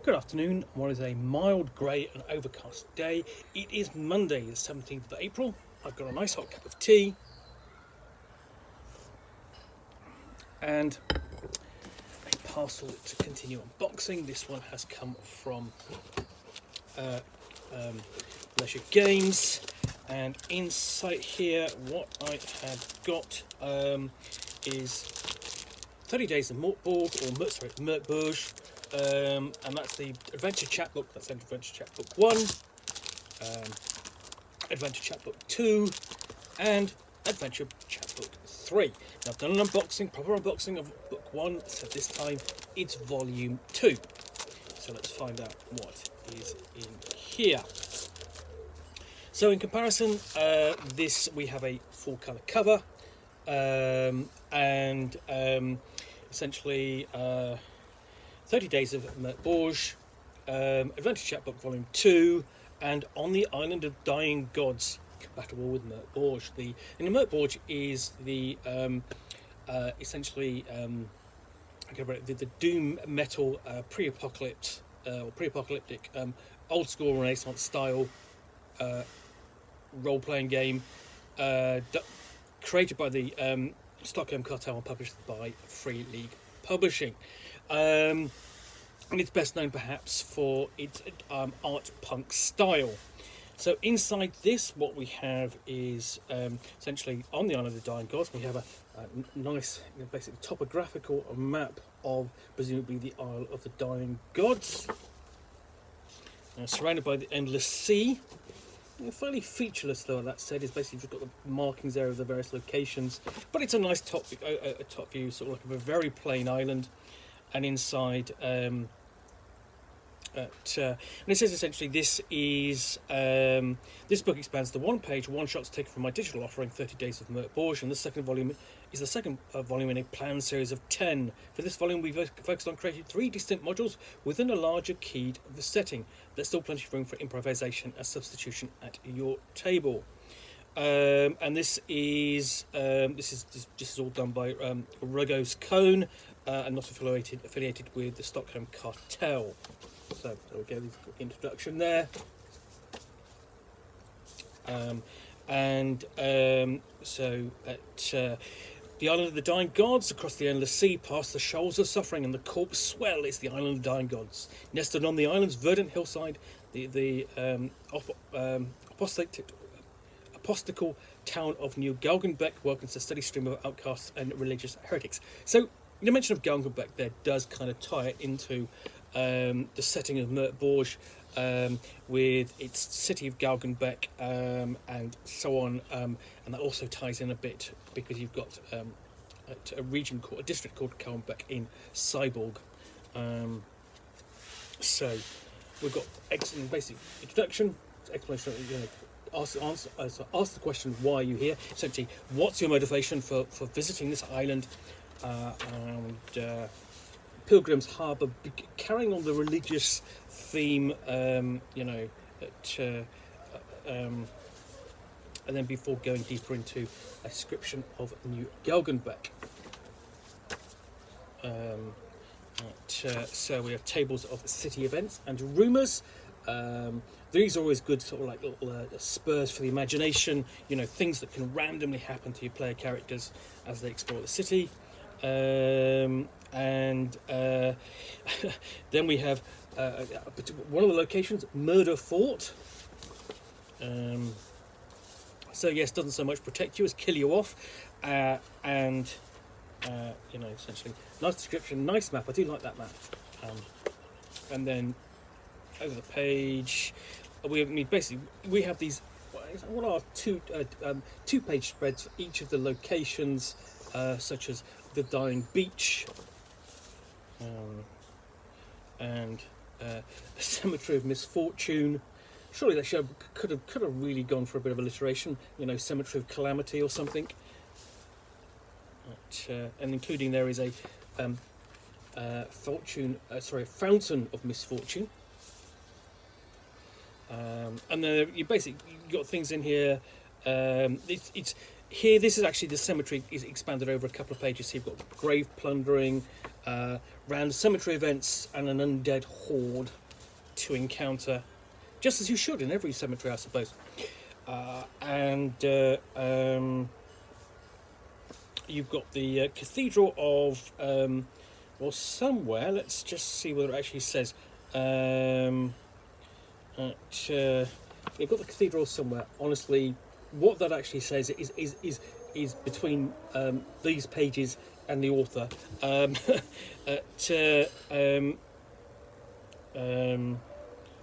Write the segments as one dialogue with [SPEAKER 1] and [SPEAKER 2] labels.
[SPEAKER 1] Good afternoon. What is a mild, grey and overcast day? It is Monday, the 17th of April. I've got a nice hot cup of tea and a parcel to continue unboxing. This one has come from Leisure Games, and inside here what I have got is 30 Days of MÖRK BORG, or MÖRK BORG, and that's the Adventure Chapbook. That's Adventure Chapbook 1, Adventure Chapbook 2, and Adventure Chapbook 3. Now I've done an unboxing, proper unboxing of book 1, so this time it's volume 2. So let's find out what is in here. So in comparison, this we have a full colour cover, and essentially 30 Days of MÖRK BORG, Adventure Chapbook Volume 2, and On the Island of Dying Gods, compatible with MÖRK BORG. The MÖRK BORG is the essentially the doom metal pre-apocalyptic old school Renaissance style role-playing game created by the Stockholm Cartel and published by Free League Publishing. And it's best known perhaps for its art punk style. So inside this, what we have is essentially on the Island of the Dying Gods, we have a nice, basically topographical map of presumably the Isle of the Dying Gods, surrounded by the endless sea. Fairly featureless, though. That said, is basically just got the markings there of the various locations, but it's a nice top view, sort of like of a very plain island. And inside, and it says essentially this is this book expands the one-page one-shots taken from my digital offering, 30 Days of MÖRK BORG, and the second volume is the second volume in a planned series of 10. For this volume, we've focused on creating 3 distinct modules within a larger keyed of the setting. There's still plenty of room for improvisation and substitution at your table. And this is all done by Rugose Kohn, and not affiliated with the Stockholm Cartel. So there we go, the introduction there. So at the Island of the Dying Gods, across the endless sea, past the shoals of suffering and the corpse swell, is the Island of the Dying Gods. Nested on the island's verdant hillside, the apostolical town of New Galgenbeck welcomes a steady stream of outcasts and religious heretics. So the mention of Galgenbeck there does kind of tie it into the setting of MÖRK BORG, with its city of Galgenbeck, and so on, and that also ties in a bit because you've got a district called Galgenbeck in Cyborg. So we've got excellent basic introduction, explanation. Ask the question, why are you here? Essentially, what's your motivation for visiting this island? And Pilgrim's Harbour, carrying on the religious theme, and then before going deeper into a description of New Galgenbeck. So we have tables of city events and rumours. These are always good, sort of like little spurs for the imagination, things that can randomly happen to your player characters as they explore the city. And then we have one of the locations, Murder Fort. So yes, doesn't so much protect you as kill you off, and essentially nice description, nice map. I do like that map. And then over the page, we have these. What are two-page spreads for each of the locations, such as the Dying Beach, and a Cemetery of Misfortune. Surely they could have really gone for a bit of alliteration, Cemetery of Calamity or something. And including there is a Fountain of Misfortune. And then you got things in here. It's here, this is actually the cemetery is expanded over a couple of pages. So you've got grave plundering, random cemetery events, and an undead horde to encounter, just as you should in every cemetery, I suppose. You've got the Cathedral of, well, somewhere. Let's just see what it actually says. You've got the cathedral somewhere. Honestly, what that actually says is between these pages and the author.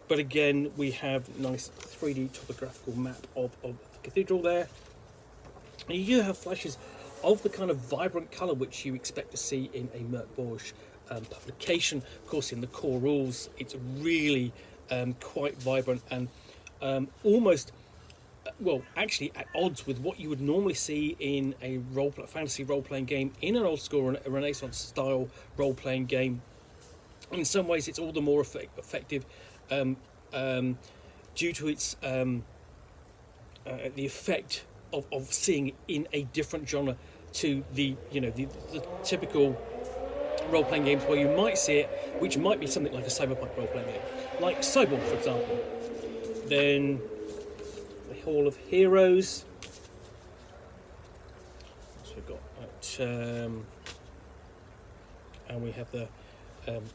[SPEAKER 1] But again, we have nice 3D topographical map of the cathedral there. And you do have flashes of the kind of vibrant colour which you expect to see in a MÖRK BORG publication. Of course, in the core rules, it's really quite vibrant and almost, well, actually at odds with what you would normally see in a fantasy role-playing game, in an old school Renaissance style role-playing game. In some ways, it's all the more effective due to its the effect of seeing in a different genre to the typical role-playing games where you might see it, which might be something like a cyberpunk role-playing game, like Cyborg, for example. Then the Hall of Heroes. So we've got and we have the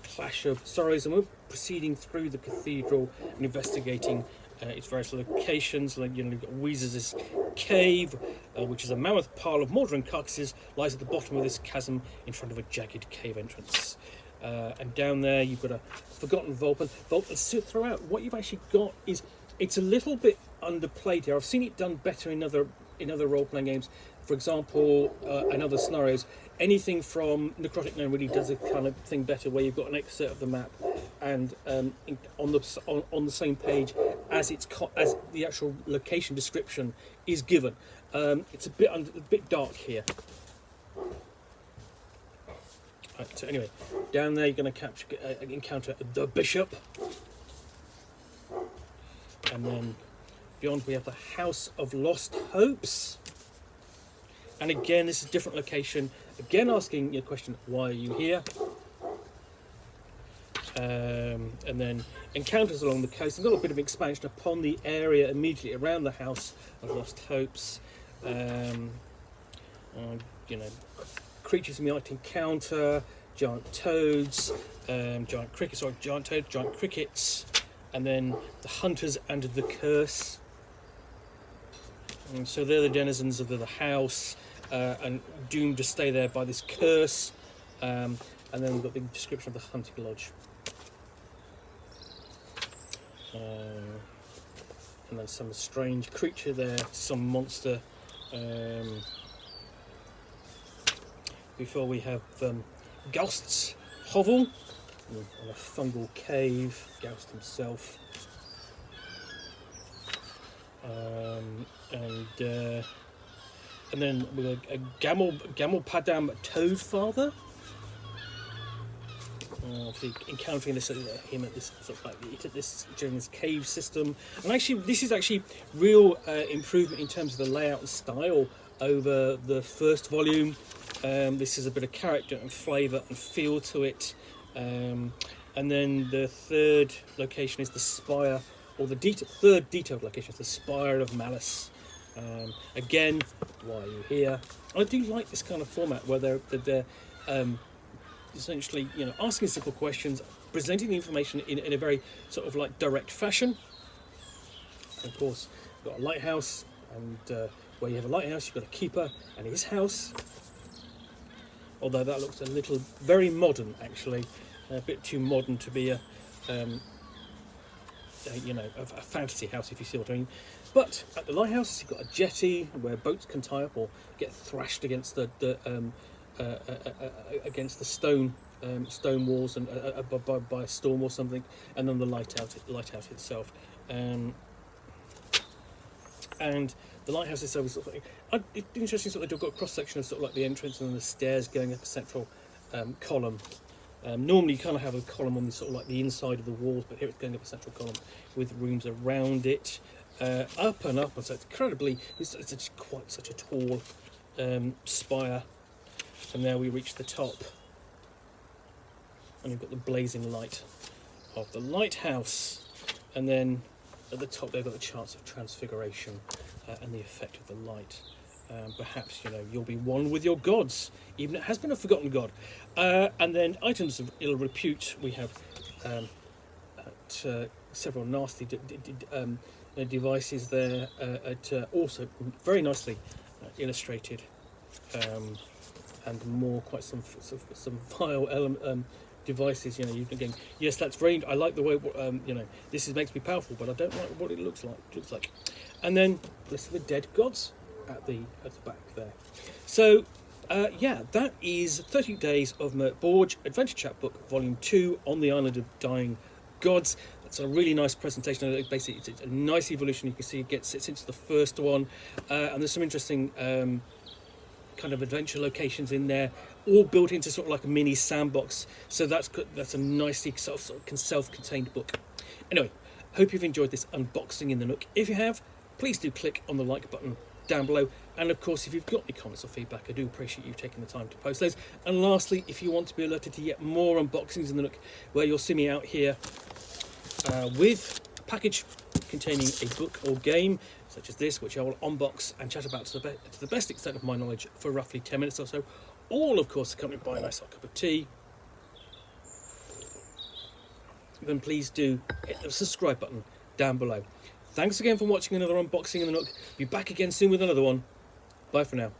[SPEAKER 1] Clash of Sorrows, and we're proceeding through the cathedral and investigating its various locations. Like, you've got Weezer's cave, which is a mammoth pile of mouldering carcasses, lies at the bottom of this chasm in front of a jagged cave entrance. And down there you've got a forgotten vault. And so throughout, what you've actually got is, it's a little bit underplayed here. I've seen it done better in other role-playing games. For example, in other scenarios, anything from Necrotic Gnome really does a kind of thing better, where you've got an excerpt of the map and on the same page as as the actual location description is given. It's a bit dark here. Right, so anyway, down there you're going to encounter the Bishop, and then beyond we have the House of Lost Hopes. And again, this is a different location. Again, asking your question, why are you here? And then encounters along the coast. A little bit of expansion upon the area immediately around the House of Lost Hopes. Creatures you might encounter, giant toads, giant crickets, and then the Hunters Under the Curse. And so they're the denizens of the house, and doomed to stay there by this curse. And then we've got the description of the hunting lodge. And then some strange creature there, some monster. Before we have Gaust's hovel, and a fungal cave, Gaust himself. And then with a Gamel Padam Toad Father. Obviously encountering him at this sort of like during this cave system, and actually this is actually real improvement in terms of the layout and style over the first volume. This is a bit of character and flavour and feel to it. And then the third location is the Spire, or the third detailed location is the Spire of Malice. Again, why are you here? I do like this kind of format where they're essentially, asking simple questions, presenting the information in a very sort of like direct fashion. And of course, you've got a lighthouse, and where you have a lighthouse, you've got a keeper and his house. Although that looks very modern, actually, a bit too modern to be a fantasy house, if you see what I mean. But at the lighthouse, you've got a jetty where boats can tie up or get thrashed against against the stone walls and by a storm or something, and then the lighthouse itself. And the lighthouse itself is sort of like, it's interesting sort of they've got a cross section of sort of like the entrance and then the stairs going up a central column. Normally you kind of have a column on the sort of like the inside of the walls, but here it's going up a central column with rooms around it. up and up, and so it's incredibly, it's quite such a tall spire, and now we reach the top, and you've got the blazing light of the lighthouse, and then at the top they've got the chance of transfiguration and the effect of the light. Perhaps, you know, you'll be one with your gods, even it has been a forgotten god. And then items of ill repute, we have several nasty devices there, also very nicely illustrated, and more quite some vile devices. You know, you can again, yes, that's very. I like the way you know, this makes me powerful, but I don't like what it looks like. And then list of the dead gods at the back there. So yeah, that is 30 Days of MÖRK BORG Adventure Chapbook Volume 2 on the Island of Dying Gods. That's a really nice presentation. Basically, it's a nice evolution. You can see it sits into the first one, and there's some interesting kind of adventure locations in there, all built into sort of like a mini sandbox. So that's a nicely sort of self-contained book. Anyway, hope you've enjoyed this unboxing in the Nook. If you have, please do click on the like button down below, and of course if you've got any comments or feedback, I do appreciate you taking the time to post those. And lastly, if you want to be alerted to yet more unboxings in the Nook, where you'll see me out here with a package containing a book or game such as this, which I will unbox and chat about to the best extent of my knowledge for roughly 10 minutes or so, all of course accompanied by a nice hot cup of tea, then please do hit the subscribe button down below. Thanks again for watching another unboxing in the Nook. Be back again soon with another one. Bye for now.